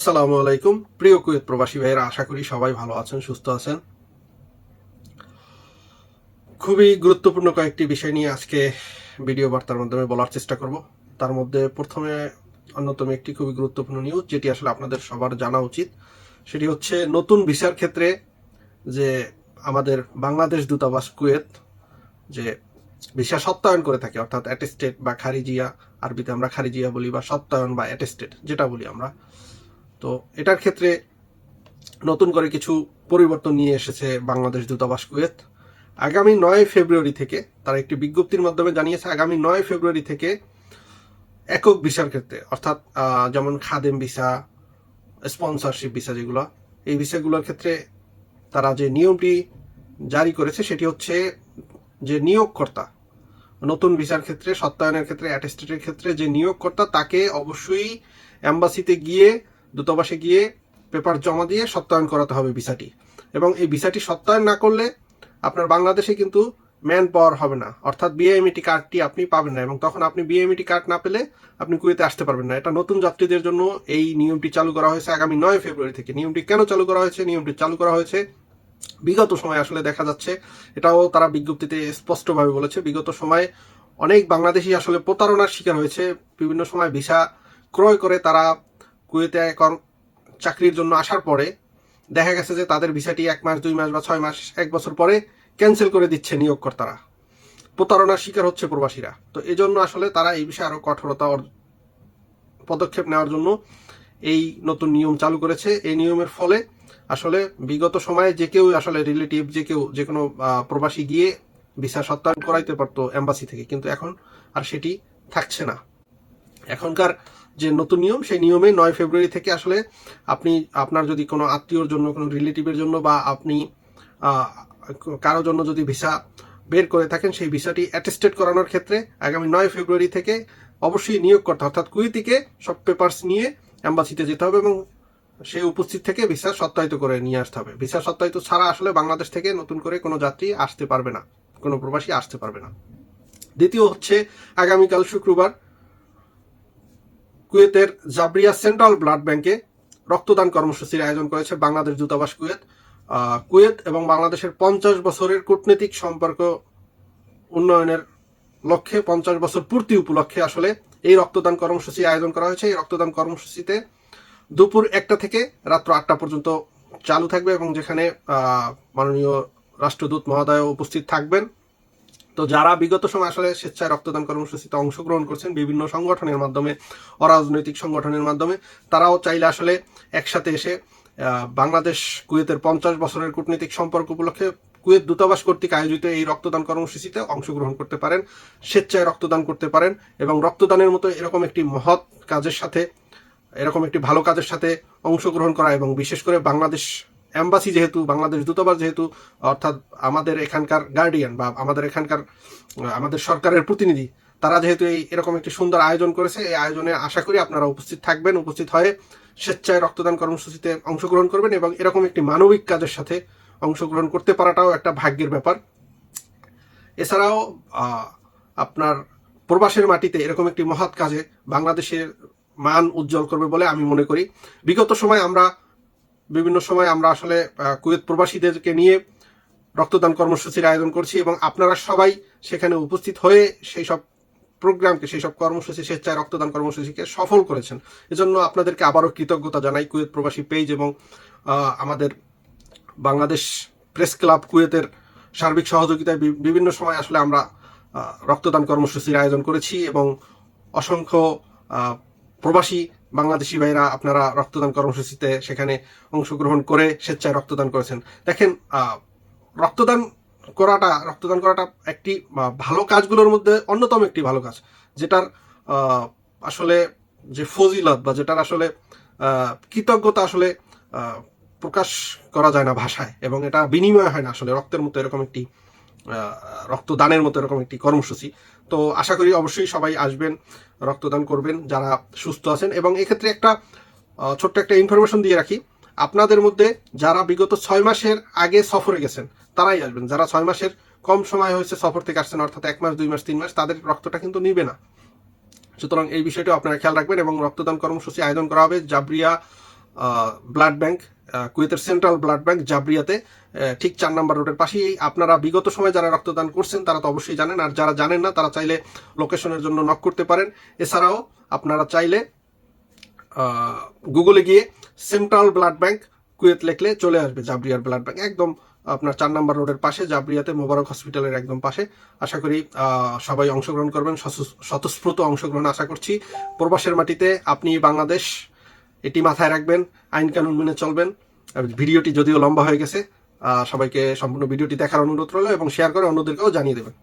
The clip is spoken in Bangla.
আসসালামু আলাইকুম প্রিয় কুয়েত প্রবাসী ভাইয়েরা, আশা করি সবাই ভালো আছেন, সুস্থ আছেন। খুবই গুরুত্বপূর্ণ কয়েকটি বিষয় নিয়ে আজকে ভিডিও বার্তার মাধ্যমে বলার চেষ্টা করব। তার মধ্যে প্রথমে অন্যতম একটি খুবই গুরুত্বপূর্ণ নিউজ, যেটি আসলে আপনাদের সবার জানা উচিত। সেটি হচ্ছে নতুন ভিসার ক্ষেত্রে যে আমাদের বাংলাদেশ দূতাবাস কুয়েত যে ভিসা সত্যায়ন করে থাকে, অর্থাৎ অ্যাটেস্টেড বা খারিজিয়া, আরবিতে আমরা খারিজিয়া বলি, বা সত্যায়ন বা অ্যাটেস্টেড যেটা বলি আমরা। তো এটার ক্ষেত্রে নতুন করে কিছু পরিবর্তন নিয়ে এসেছে বাংলাদেশ দূতাবাস কুয়েত। আগামী 9 ফেব্রুয়ারি থেকে তারা একটি বিজ্ঞপ্তির মাধ্যমে জানিয়েছে, আগামী 9 ফেব্রুয়ারি থেকে একক ভিসার ক্ষেত্রে, অর্থাৎ যেমন খাদেম ভিসা, স্পন্সরশিপ ভিসা, যেগুলো এই ভিসাগুলোর ক্ষেত্রে তারা যে নিয়মটি জারি করেছে সেটি হচ্ছে যে নিয়োগকর্তা নতুন ভিসার ক্ষেত্রে, সত্যায়নের ক্ষেত্রে, অ্যাটেস্টেডের ক্ষেত্রে যে নিয়োগকর্তা তাকে অবশ্যই অ্যাম্বাসিতে গিয়ে, দূতাবাসে গিয়ে পেপার জমা দিয়ে সত্যায়ন করাতে হবে ভিসাটি। এবং এই ভিসাটি সত্যায়ন না করলে আপনার বাংলাদেশে কিন্তু ম্যান পাওয়ার হবে না, অর্থাৎ বিএমইটি কার্ডটি আপনি পাবেন না, এবং তখন আপনি বিএমইটি কার্ড না পেলে আপনি কুয়েতে আসতে পারবেন না। এটা নতুন যাত্রীদের জন্য এই নিয়মটি চালু করা হয়েছে আগামী 9 ফেব্রুয়ারি থেকে। নিয়মটি কেন চালু করা হয়েছে? নিয়মটি চালু করা হয়েছে বিগত সময় আসলে দেখা যাচ্ছে, এটাও তারা বিজ্ঞপ্তিতে স্পষ্টভাবে বলেছে, বিগত সময়ে অনেক বাংলাদেশি আসলে প্রতারণার শিকার হয়েছে। বিভিন্ন সময় ভিসা ক্রয় করে তারা কুয়েতে চাকরির জন্য আসার পরে দেখা গেছে যে তাদের ভিসাটি 1 মাস, 2 মাস বা 6 মাস, 1 বছর পরে ক্যান্সেল করে দিচ্ছে নিয়োগকর্তারা। প্রতারণার শিকার হচ্ছে প্রবাসীরা। তো এই জন্য আসলে তারা এই বিষয়ে আরো কঠোরতা পদক্ষেপ নেওয়ার জন্য এই নতুন নিয়ম চালু করেছে। এই নিয়মের ফলে আসলে বিগত সময়ে যে কেউ আসলে রিলেটিভ, যে কোনো প্রবাসী গিয়ে ভিসা সত্যায়ন করাইতে পারতো এম্বাসি থেকে, কিন্তু এখন আর সেটি থাকছে না। এখনকার যে নতুন নিয়ম, সেই নিয়মে 9 ফেব্রুয়ারি থেকে আসলে আপনি আপনার যদি কোনো আত্মীয়র জন্য, কোনো রিলেটিভের জন্য, বা আপনি কারোর জন্য যদি ভিসা বের করে থাকেন, সেই ভিসাটি অ্যাটেস্টেড করানোর ক্ষেত্রে আগামী 9 ফেব্রুয়ারি থেকে অবশ্যই নিয়োগকর্তা অর্থাৎ কুয়েতিকে সব পেপারস নিয়ে অ্যাম্বাসিতে যেতে হবে এবং সে উপস্থিত থেকে ভিসা সত্যায়িত করে নিয়ে আসতে হবে। ভিসা সত্যায়িত ছাড়া আসলে বাংলাদেশ থেকে নতুন করে কোনো যাত্রী আসতে পারবে না, কোনো প্রবাসী আসতে পারবে না। দ্বিতীয় হচ্ছে, আগামীকাল শুক্রবার কুয়েতের জাবরিয়া সেন্ট্রাল ব্লাড ব্যাংকে রক্তদান কর্মসূচির আয়োজন করেছে বাংলাদেশ দূতাবাস কুয়েত। কুয়েত এবং বাংলাদেশের 50 বছরের কূটনৈতিক সম্পর্ক উন্নয়নের লক্ষ্যে, 50 বছর পূর্তি উপলক্ষে আসলে এই রক্তদান কর্মসূচি আয়োজন করা হয়েছে। এই রক্তদান কর্মসূচিতে দুপুর 1টা থেকে রাত্র 8টা পর্যন্ত চালু থাকবে, এবং যেখানে মাননীয় রাষ্ট্রদূত মহোদয় উপস্থিত থাকবেন। তো যারা বিগত সময় আসলে স্বেচ্ছায় রক্তদান কর্মসূচিতে অংশগ্রহণ করছেন বিভিন্ন সংগঠনের মাধ্যমে, অরাজনৈতিক সংগঠনের মাধ্যমে, তারাও চাইলে আসলে একসাথে এসে বাংলাদেশ কুয়েতের 50 বছরের কূটনৈতিক সম্পর্ক উপলক্ষে কুয়েত দূতাবাস কর্তৃক আয়োজিত এই রক্তদান কর্মসূচিতে অংশগ্রহণ করতে পারেন, স্বেচ্ছায় রক্তদান করতে পারেন, এবং রক্তদানের মতো এরকম একটি মহৎ কাজের সাথে, এরকম একটি ভালো কাজের সাথে অংশগ্রহণ করা, এবং বিশেষ করে বাংলাদেশ এম্বাসি যেহেতু, বাংলাদেশ দূতাবাস যেহেতু, অর্থাৎ আমাদের এখানকার গার্ডিয়ান বা আমাদের সরকারের প্রতিনিধি, তারা যেহেতু এরকম একটি সুন্দর আয়োজন করেছে, এই আয়োজনে আশা করি আপনারা উপস্থিত থাকবেন, উপস্থিত হয়ে স্বেচ্ছায় রক্তদান কর্মসূচিতে অংশগ্রহণ করবেন, এবং এরকম একটি মানবিক কাজের সাথে অংশগ্রহণ করতে পারাটাও একটা ভাগ্যের ব্যাপার। এছাড়াও আপনার প্রবাসের মাটিতে এরকম একটি মহৎ কাজে বাংলাদেশের মান উজ্জ্বল করবে বলে আমি মনে করি। বিগত সময় বিভিন্ন সময় আমরা আসলে কুয়েত প্রবাসীদেরকে নিয়ে রক্তদান কর্মসূচির আয়োজন করছি, এবং আপনারা সবাই সেখানে উপস্থিত হয়ে সেই সব প্রোগ্রামকে, সেই সব কর্মসূচি, স্বেচ্ছায় রক্তদান কর্মসূচিকে সফল করেছেন। এজন্য আপনাদেরকে আবারও কৃতজ্ঞতা জানাই। কুয়েত প্রবাসী পেজ এবং আমাদের বাংলাদেশ প্রেস ক্লাব কুয়েতের সার্বিক সহযোগিতায় বিভিন্ন সময় আসলে আমরা রক্তদান কর্মসূচির আয়োজন করেছি, এবং অসংখ্য প্রবাসী বাংলাদেশি ভাইরা আপনারা রক্তদান কর্মসূচিতে সেখানে অংশগ্রহণ করে স্বেচ্ছায় রক্তদান করেছেন। দেখেন, রক্তদান করাটা একটি ভালো কাজগুলোর মধ্যে অন্যতম একটি ভালো কাজ, যেটার আসলে যে ফজিলত বা যেটার আসলে কৃতজ্ঞতা আসলে প্রকাশ করা যায় না ভাষায়, এবং এটা বিনিময় হয় না আসলে রক্তের মতো এরকম একটি রক্তদানের মতো এরকম একটি কর্মসূচি। তো আশা করি অবশ্যই সবাই আসবেন, রক্তদান করবেন যারা সুস্থ আছেন। এবং এক্ষেত্রে একটা ছোট্ট একটা ইনফরমেশন দিয়ে রাখি, আপনাদের মধ্যে যারা বিগত 6 মাসের আগে সফরে গেছেন তারাই আসবেন। যারা 6 মাসের কম সময় হয়েছে সফর থেকে আসছেন, অর্থাৎ 1 মাস, 2 মাস, 3 মাস, তাদের রক্তটা কিন্তু নিবে না। সুতরাং এই বিষয়টাও আপনারা খেয়াল রাখবেন। এবং রক্তদান কর্মসূচি আয়োজন করা হবে জাবরিয়া ব্লাড ব্যাংক, কুয়েতের সেন্ট্রাল ব্লাড ব্যাংক জাবরিয়াতে, ঠিক 4 নম্বর রোডের পাশেই। আপনারা বিগত সময়ে যারা রক্তদান করছেন তারা তো অবশ্যই জানেন, আর যারা জানেন না তারা চাইলে লোকেশনের জন্য নক করতে পারেন। এছাড়াও আপনারা চাইলে গুগলে গিয়ে সেন্ট্রাল ব্লাড ব্যাংক কুয়েত লিখলে চলে আসবে জাবরিয়ার ব্লাড ব্যাংক, একদম আপনার 4 নম্বর রোডের পাশে, জাবরিয়াতে মোবারক হসপিটালের একদম পাশে। আশা করি সবাই অংশগ্রহণ করবেন, স্বতঃস্ফূর্ত অংশগ্রহণ আশা করছি। প্রবাসের মাটিতে আপনি বাংলাদেশ, এটি মাথায় রাখবেন, আইন কানুন মেনে চলবেন। ভিডিওটি যদিও লম্বা হয়ে গেছে, সবাইকে সম্পূর্ণ ভিডিওটি দেখার অনুরোধ রইল এবং শেয়ার করে অন্যদেরকেও জানিয়ে দেবেন।